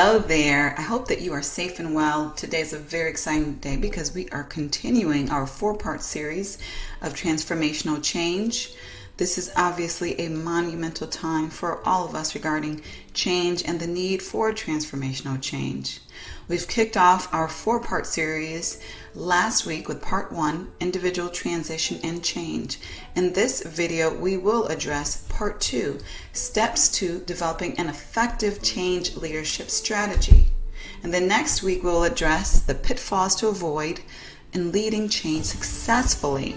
Hello there. I hope that you are safe and well. Today is a very exciting day because we are continuing our 4-part series of transformational change. This is obviously a monumental time for all of us regarding change and the need for transformational change. We've kicked off our 4-part series last week with part 1, individual transition and change. In this video, we will address part 2, steps to developing an effective change leadership strategy. And then next week, we'll address the pitfalls to avoid in leading change successfully.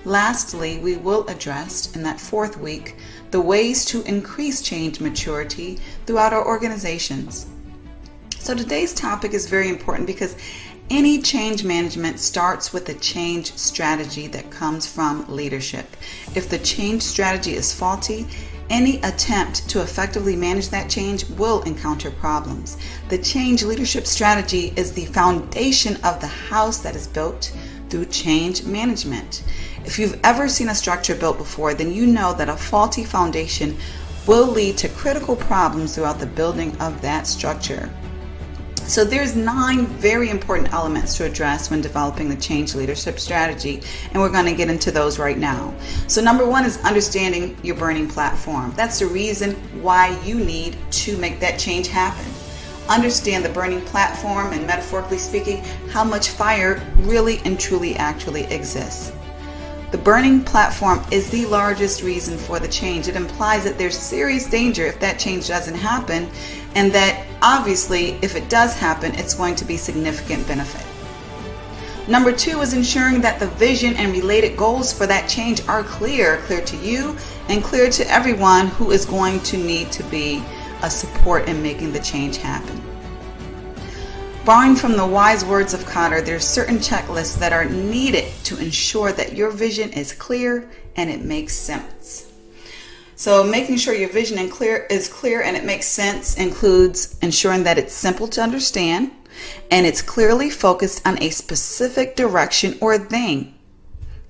Lastly, we will address in that 4th week the ways to increase change maturity throughout our organizations. So today's topic is very important because any change management starts with a change strategy that comes from leadership. If the change strategy is faulty, any attempt to effectively manage that change will encounter problems. The change leadership strategy is the foundation of the house that is built through change management. If you've ever seen a structure built before, then you know that a faulty foundation will lead to critical problems throughout the building of that structure. So there's 9 very important elements to address when developing the change leadership strategy, and we're going to get into those right now. So number 1 is understanding your burning platform. That's the reason why you need to make that change happen. Understand the burning platform and, metaphorically speaking, how much fire really and truly actually exists. The burning platform is the largest reason for the change. It implies that there's serious danger if that change doesn't happen, and that obviously if it does happen, it's going to be significant benefit. Number 2 is ensuring that the vision and related goals for that change are clear to you and clear to everyone who is going to need to be a support in making the change happen. Borrowing from the wise words of Cotter, there are certain checklists that are needed to ensure that your vision is clear and it makes sense. So making sure your vision is clear and it makes sense includes ensuring that it's simple to understand and it's clearly focused on a specific direction or thing.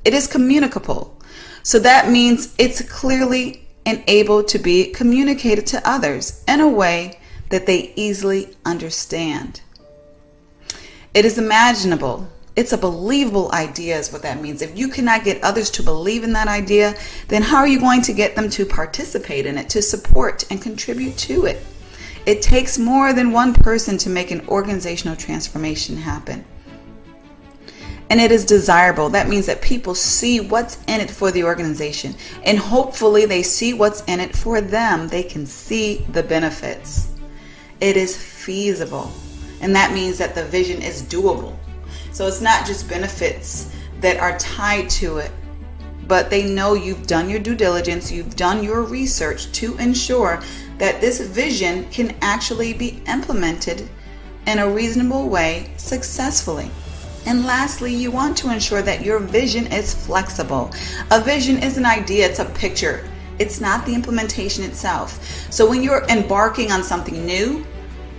It is communicable. So that means it's clearly and able to be communicated to others in a way that they easily understand. It is imaginable. It's a believable idea is what that means. If you cannot get others to believe in that idea, then how are you going to get them to participate in it, to support and contribute to it? It takes more than one person to make an organizational transformation happen. And it is desirable. That means that people see what's in it for the organization. And hopefully they see what's in it for them. They can see the benefits. It is feasible. And that means that the vision is doable. So it's not just benefits that are tied to it, but they know you've done your due diligence, you've done your research to ensure that this vision can actually be implemented in a reasonable way successfully. And lastly, you want to ensure that your vision is flexible. A vision is an idea, it's a picture. It's not the implementation itself. So when you're embarking on something new,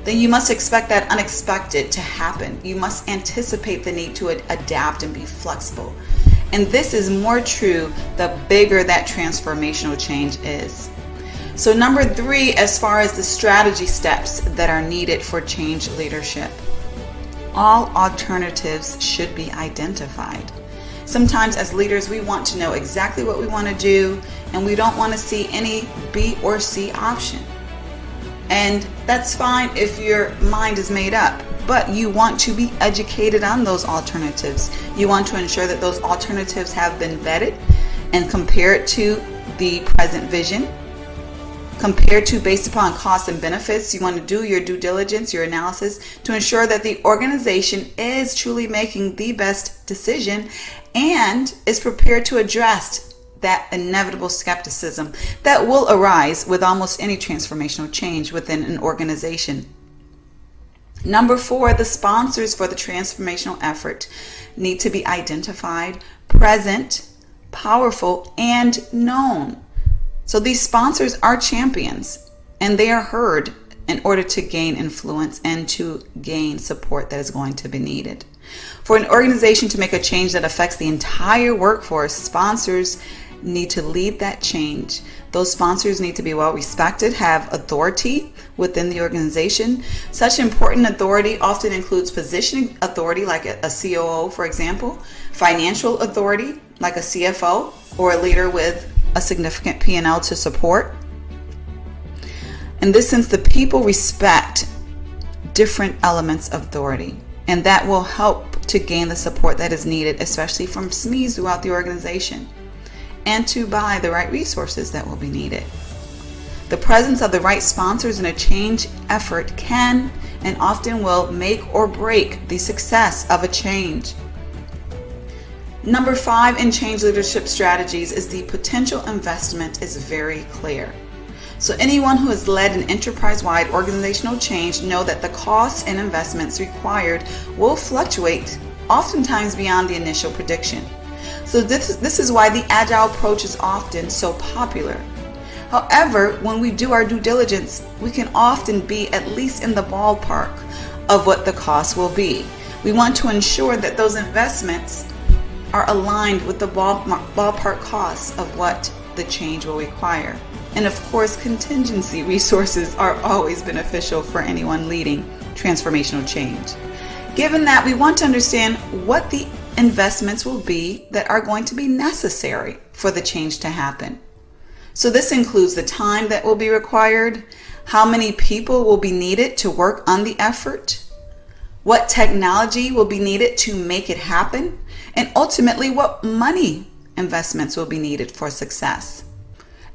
then you must expect that unexpected to happen. You must anticipate the need to adapt and be flexible. And this is more true the bigger that transformational change is. So number 3, as far as the strategy steps that are needed for change leadership, all alternatives should be identified. Sometimes as leaders, we want to know exactly what we want to do, and we don't want to see any B or C option. And that's fine if your mind is made up, but you want to be educated on those alternatives. You want to ensure that those alternatives have been vetted and compared to the present vision, compared to based upon costs and benefits. You want to do your due diligence, your analysis to ensure that the organization is truly making the best decision and is prepared to address that inevitable skepticism that will arise with almost any transformational change within an organization. Number 4, the sponsors for the transformational effort need to be identified, present, powerful, and known. So these sponsors are champions, and they are heard in order to gain influence and to gain support that is going to be needed. For an organization to make a change that affects the entire workforce, sponsors need to lead that change. Those sponsors need to be well respected, have authority within the organization. Such important authority often includes positioning authority, like a COO, for example, financial authority, like a CFO, or a leader with a significant P&L to support. In this sense, the people respect different elements of authority, and that will help to gain the support that is needed, especially from SMEs throughout the organization, and to buy the right resources that will be needed. The presence of the right sponsors in a change effort can and often will make or break the success of a change. Number 5 in change leadership strategies is the potential investment is very clear. So anyone who has led an enterprise-wide organizational change know that the costs and investments required will fluctuate, oftentimes beyond the initial prediction. So this is why the agile approach is often so popular. However, when we do our due diligence, we can often be at least in the ballpark of what the cost will be. We want to ensure that those investments are aligned with the ballpark costs of what the change will require. And of course, contingency resources are always beneficial for anyone leading transformational change. Given that, we want to understand what the investments will be that are going to be necessary for the change to happen. So this includes the time that will be required, how many people will be needed to work on the effort, what technology will be needed to make it happen, and ultimately what money investments will be needed for success.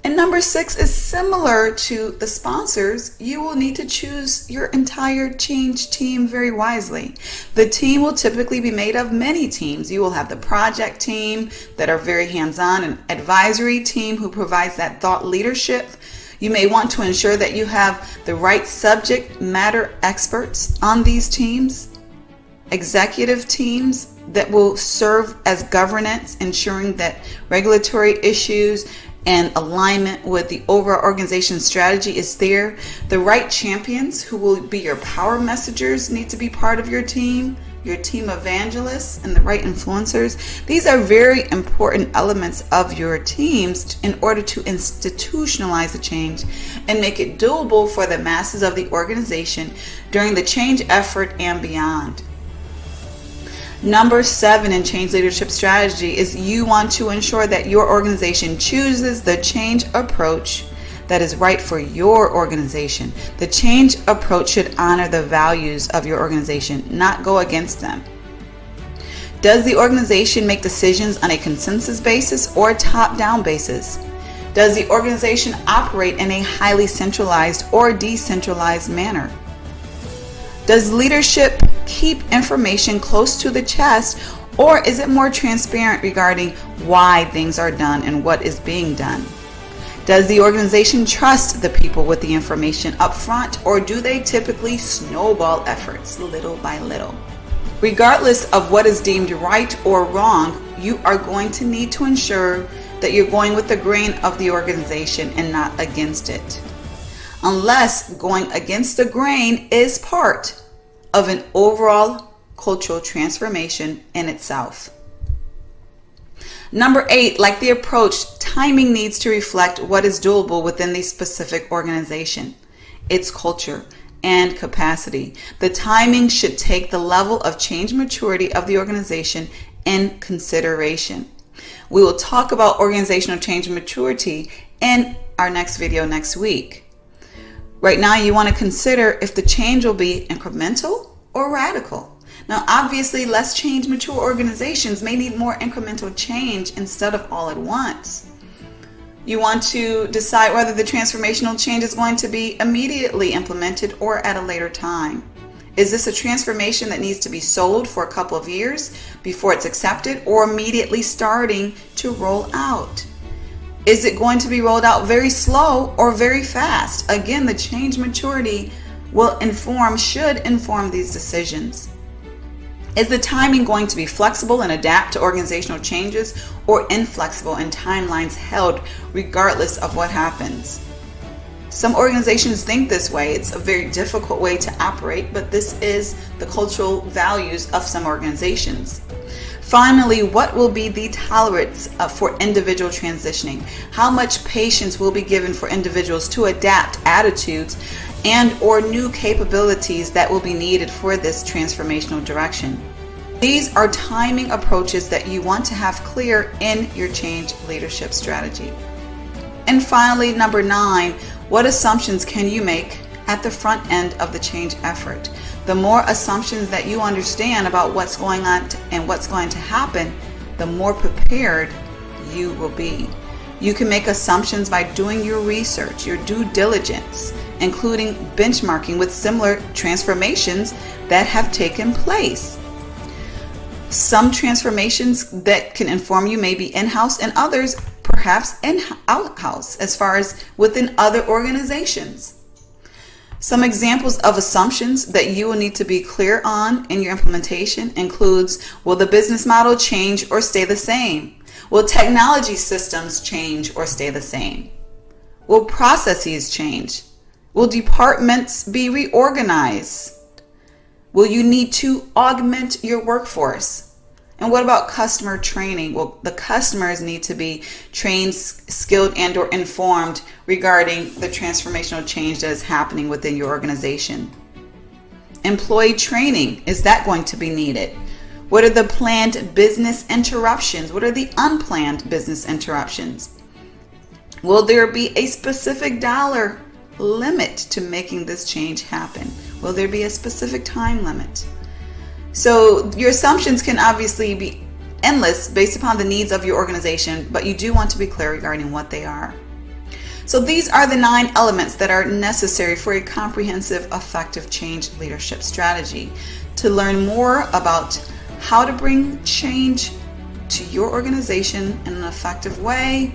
And number 6 is similar to the sponsors. You will need to choose your entire change team very wisely. The team will typically be made of many teams. You will have the project team that are very hands-on, an advisory team who provides that thought leadership. You may want to ensure that you have the right subject matter experts on these teams, executive teams that will serve as governance, ensuring that regulatory issues and alignment with the overall organization strategy is there. The right champions who will be your power messengers need to be part of your team evangelists, and the right influencers. These are very important elements of your teams in order to institutionalize the change and make it doable for the masses of the organization during the change effort and beyond. Number 7 in change leadership strategy is you want to ensure that your organization chooses the change approach that is right for your organization. The change approach should honor the values of your organization, not go against them. Does the organization make decisions on a consensus basis or top-down basis? Does the organization operate in a highly centralized or decentralized manner? Does leadership keep information close to the chest, or is it more transparent regarding why things are done and what is being done? Does the organization trust the people with the information up front, or do they typically snowball efforts little by little? Regardless of what is deemed right or wrong, you are going to need to ensure that you're going with the grain of the organization and not against it, unless going against the grain is part of an overall cultural transformation in itself. Number 8, like the approach, timing needs to reflect what is doable within the specific organization, its culture, and capacity. The timing should take the level of change maturity of the organization in consideration. We will talk about organizational change maturity in our next video next week. Right now, you want to consider if the change will be incremental or radical. Now, obviously, less change mature organizations may need more incremental change instead of all at once. You want to decide whether the transformational change is going to be immediately implemented or at a later time. Is this a transformation that needs to be sold for a couple of years before it's accepted, or immediately starting to roll out? Is it going to be rolled out very slow or very fast? Again, the change maturity should inform these decisions. Is the timing going to be flexible and adapt to organizational changes, or inflexible and timelines held regardless of what happens? Some organizations think this way. It's a very difficult way to operate, but this is the cultural values of some organizations. Finally, what will be the tolerance for individual transitioning? How much patience will be given for individuals to adapt attitudes and or new capabilities that will be needed for this transformational direction? These are timing approaches that you want to have clear in your change leadership strategy. And finally, number 9, what assumptions can you make at the front end of the change effort? The more assumptions that you understand about what's going on and what's going to happen, the more prepared you will be. You can make assumptions by doing your research, your due diligence, including benchmarking with similar transformations that have taken place. Some transformations that can inform you may be in-house and others perhaps out-house as far as within other organizations. Some examples of assumptions that you will need to be clear on in your implementation includes, will the business model change or stay the same? Will technology systems change or stay the same? Will processes change? Will departments be reorganized? Will you need to augment your workforce? And what about customer training? Well, the customers need to be trained, skilled, and or informed regarding the transformational change that is happening within your organization. Employee training, is that going to be needed? What are the planned business interruptions? What are the unplanned business interruptions? Will there be a specific dollar limit to making this change happen? Will there be a specific time limit? So your assumptions can obviously be endless based upon the needs of your organization, but you do want to be clear regarding what they are. So these are the 9 elements that are necessary for a comprehensive, effective change leadership strategy. To learn more about how to bring change to your organization in an effective way,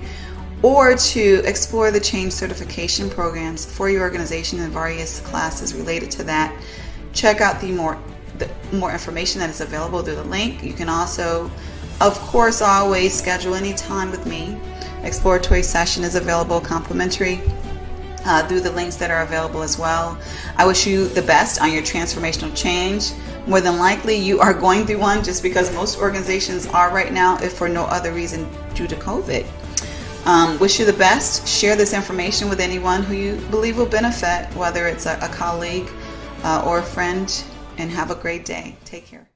or to explore the change certification programs for your organization and various classes related to that, check out the more information that is available through the link. You can also, of course, always schedule any time with me. Exploratory session is available complimentary through the links that are available as well. I wish you the best on your transformational change. More than likely you are going through one, just because most organizations are right now, if for no other reason due to COVID. Wish you the best. Share this information with anyone who you believe will benefit, whether it's a colleague or a friend, and have a great day. Take care.